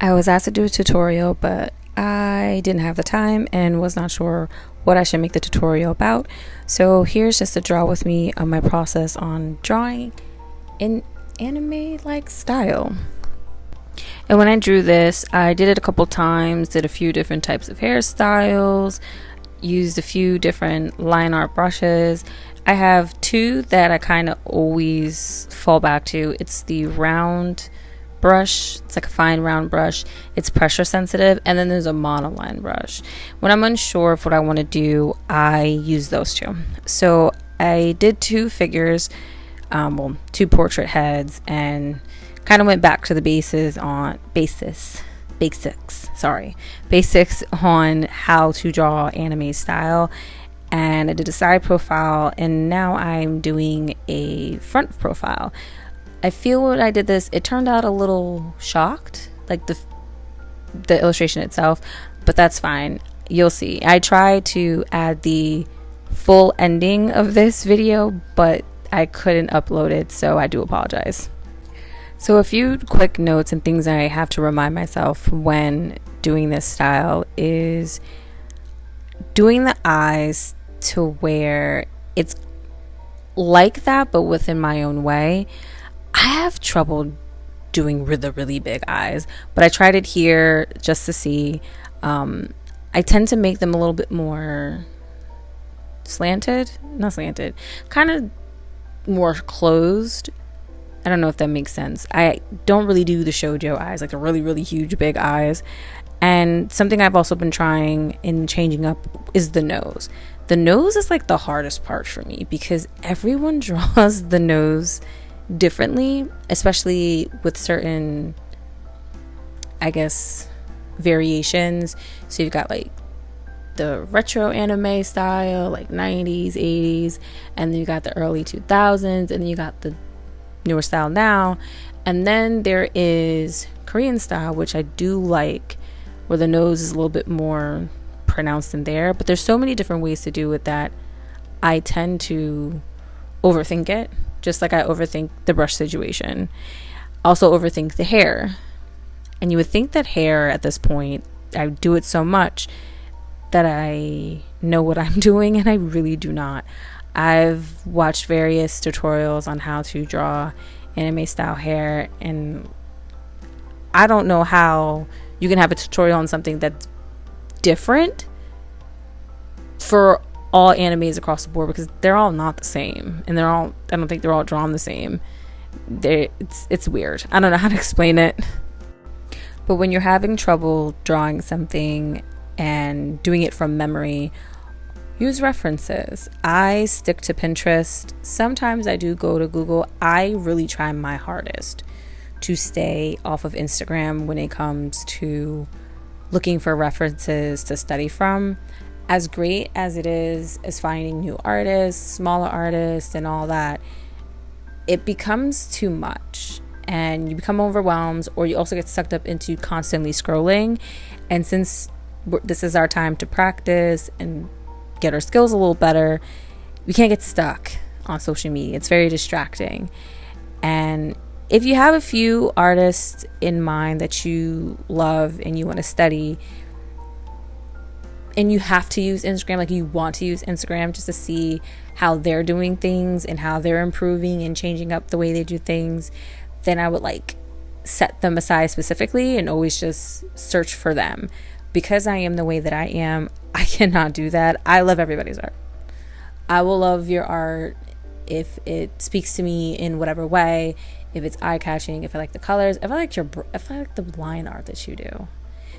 I was asked to do a tutorial, but I didn't have the time and was not sure what I should make the tutorial about. So here's just a draw with me of my process on drawing in anime-like style. And when I drew this, I did it a couple times, did a few different types of hairstyles, used a few different line art brushes. I have two that I kind of always fall back to. It's the round brush. It's like a fine round brush. It's pressure sensitive, and then there's a monoline brush. When I'm unsure of what I want to do, I use those two. So I did two figures, two portrait heads, and kind of went back to the basics on how to draw anime style. And I did a side profile, and now I'm doing a front profile. I feel when I did this, it turned out a little shocked, like the illustration itself, but that's fine. You'll see. I tried to add the full ending of this video, but I couldn't upload it, so I do apologize. So a few quick notes and things I have to remind myself when doing this style is doing the eyes to where it's like that, but within my own way. I have trouble doing the really big eyes, but I tried it here just to see. I tend to make them a little bit more not slanted, kind of more closed. I don't know if that makes sense. I don't really do the shoujo eyes, like the really, really huge big eyes. And something I've also been trying in changing up is the nose. The nose is like the hardest part for me because everyone draws the nose differently, especially with certain, I guess, variations. So you've got like the retro anime style, like 90s, 80s, and then you got the early 2000s, and then you got the newer style now, and then there is Korean style, which I do like, where the nose is a little bit more pronounced in there. But there's so many different ways to do it that I tend to overthink it, just like I overthink the brush situation. Also overthink the hair. And you would think that hair at this point, I do it so much that I know what I'm doing, and I really do not. I've watched various tutorials on how to draw anime style hair, and I don't know how you can have a tutorial on something that's different for all animes across the board, because they're all not the same, and I don't think they're all drawn the same. It's weird. I don't know how to explain it. But when you're having trouble drawing something and doing it from memory, use references. I stick to Pinterest. Sometimes I do go to Google. I really try my hardest to stay off of Instagram when it comes to looking for references to study from. As great as it is as finding new artists, smaller artists, and all that, it becomes too much and you become overwhelmed, or you also get sucked up into constantly scrolling. And since this is our time to practice and get our skills a little better, we can't get stuck on social media. It's very distracting. And if you have a few artists in mind that you love and you want to study, and you have to use Instagram, like you want to use Instagram just to see how they're doing things and how they're improving and changing up the way they do things, then I would like set them aside specifically and always just search for them. Because I am the way that I am, I cannot do that. I love everybody's art. I will love your art if it speaks to me in whatever way, if it's eye-catching, if I like the colors, if I like the line art that you do.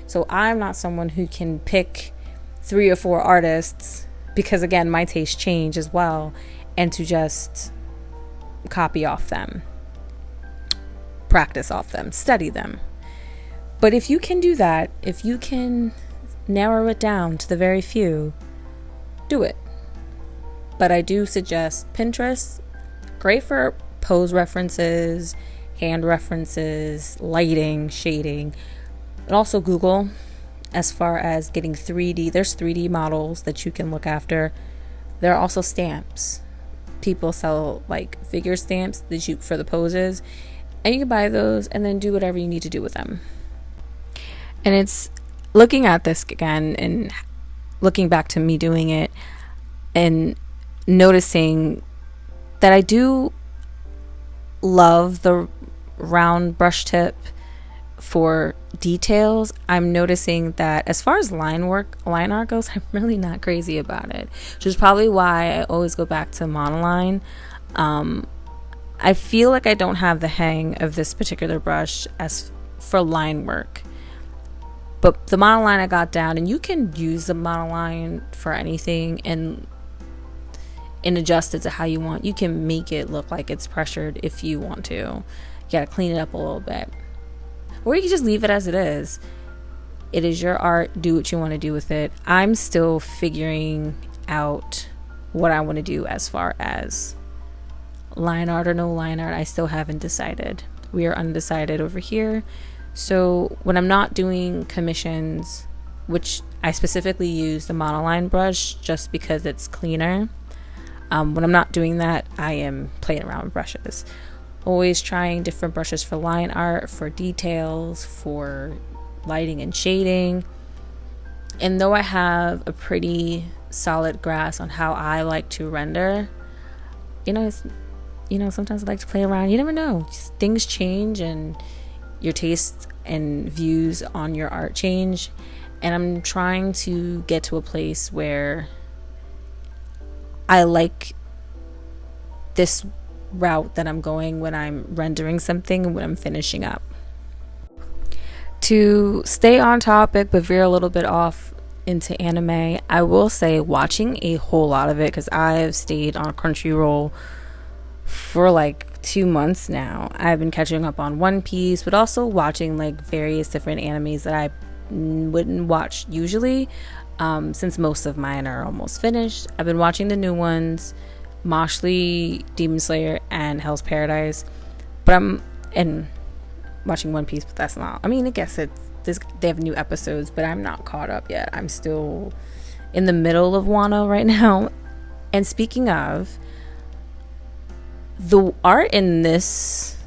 So I'm not someone who can pick 3 or 4 artists, because again, my tastes change as well, and to just copy off them, practice off them, study them. But if you can do that, if you can narrow it down to the very few, do it. But I do suggest Pinterest, great for pose references, hand references, lighting, shading, and also Google as far as getting 3D. There's 3D models that you can look after. There are also stamps. People sell like figure stamps that you for the poses, and you can buy those and then do whatever you need to do with them. And it's looking at this again and looking back to me doing it and noticing that I do love the round brush tip for details. I'm noticing that as far as line art goes, I'm really not crazy about it, which is probably why I always go back to monoline. I feel like I don't have the hang of this particular brush as for line work, but the monoline I got down, and you can use the monoline for anything and adjust it to how you want. You can make it look like it's pressured if you want to. You gotta clean it up a little bit, or you can just leave it as it is. It is your art. Do what you want to do with it. I'm still figuring out what I want to do as far as line art or no line art. I still haven't decided. We are undecided over here. So when I'm not doing commissions, which I specifically use the monoline brush just because it's cleaner, when I'm not doing that, I am playing around with brushes. Always trying different brushes for line art, for details, for lighting and shading. And though I have a pretty solid grasp on how I like to render, sometimes I like to play around. You never know. Just things change and your tastes and views on your art change. And I'm trying to get to a place where I like this route that I'm going when I'm rendering something and when I'm finishing up. To stay on topic but veer a little bit off into anime, I will say watching a whole lot of it, because I've stayed on Crunchyroll for like 2 months now. I've been catching up on One Piece, but also watching like various different animes that I wouldn't watch usually, since most of mine are almost finished. I've been watching the new ones, Moshly, Demon Slayer, and Hell's Paradise. But I'm watching One Piece, but that's not. I mean, I guess they have new episodes, but I'm not caught up yet. I'm still in the middle of Wano right now. And speaking of, the art in this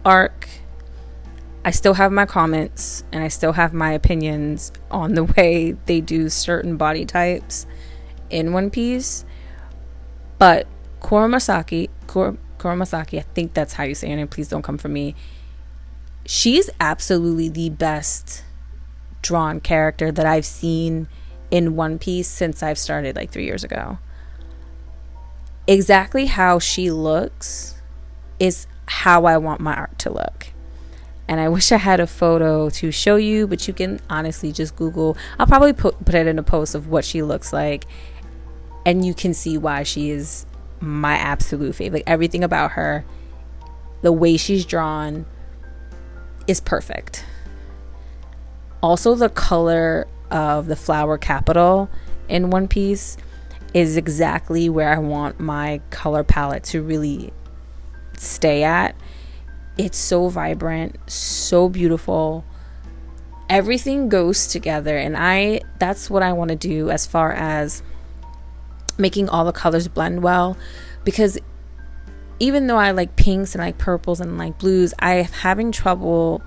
arc, I still have my comments and I still have my opinions on the way they do certain body types in One Piece. But Kuromasaki, I think that's how you say her name, please don't come for me. She's absolutely the best drawn character that I've seen in One Piece since I've started like 3 years ago. Exactly how she looks is how I want my art to look. And I wish I had a photo to show you, but you can honestly just Google. I'll probably put it in a post of what she looks like, and you can see why she is my absolute favorite. Like, everything about her, the way she's drawn is perfect. Also, the color of the flower capital in One Piece is exactly where I want my color palette to really stay at. It's so vibrant, so beautiful. Everything goes together, and that's what I want to do as far as making all the colors blend well, because even though I like pinks and like purples and like blues, I'm having trouble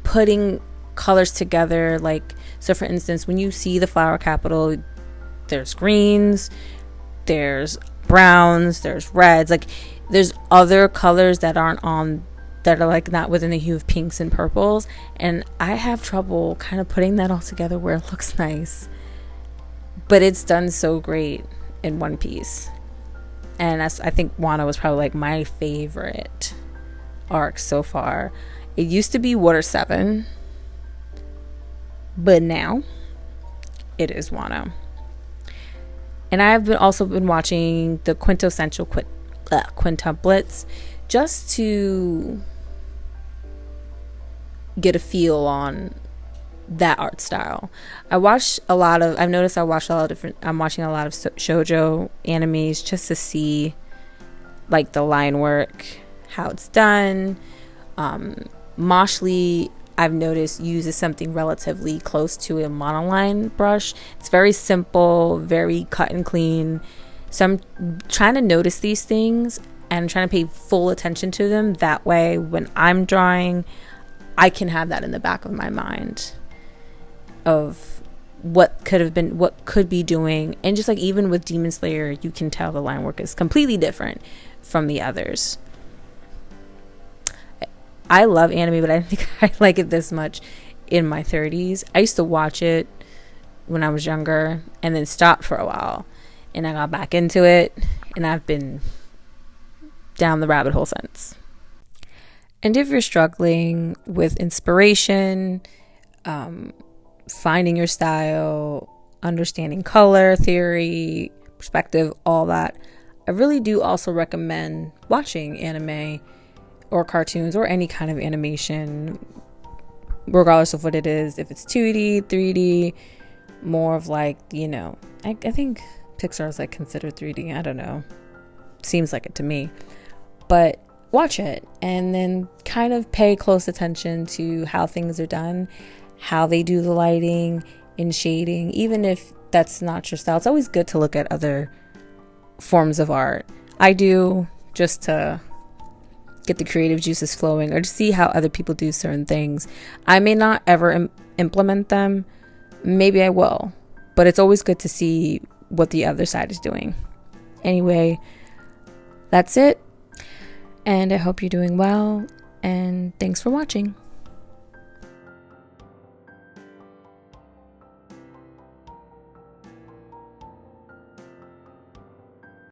putting colors together. Like, so for instance, when you see the flower capital, there's greens, there's browns, there's reds, like there's other colors that aren't on, that are like not within the hue of pinks and purples, and I have trouble kind of putting that all together where it looks nice. But it's done so great in One Piece, and I think Wano was probably like my favorite arc so far. It used to be Water 7, but now it is Wano. And I've also been watching the quintessential quintuplets just to get a feel on that art style. I'm watching a lot of shoujo animes just to see like the line work, how it's done. Moshly, I've noticed, uses something relatively close to a monoline brush. It's very simple, very cut and clean. So I'm trying to notice these things and trying to pay full attention to them. That way, when I'm drawing, I can have that in the back of my mind of what could have been, what could be doing. And just like even with Demon Slayer, you can tell the line work is completely different from the others. I love anime, but I don't think I like it this much in my 30s. I used to watch it when I was younger and then stopped for a while, and I got back into it, and I've been down the rabbit hole since. And if you're struggling with inspiration, finding your style, understanding color theory, perspective, all that, I really do also recommend watching anime or cartoons or any kind of animation, regardless of what it is. If it's 2D, 3D, more of like, you know, I think Pixar is like considered 3D. I don't know. Seems like it to me. But watch it and then kind of pay close attention to how things are done, how they do the lighting and shading. Even if that's not your style, it's always good to look at other forms of art. I do, just to get the creative juices flowing or to see how other people do certain things. I may not ever implement them. Maybe I will, but it's always good to see what the other side is doing. Anyway, that's it. And I hope you're doing well. And thanks for watching.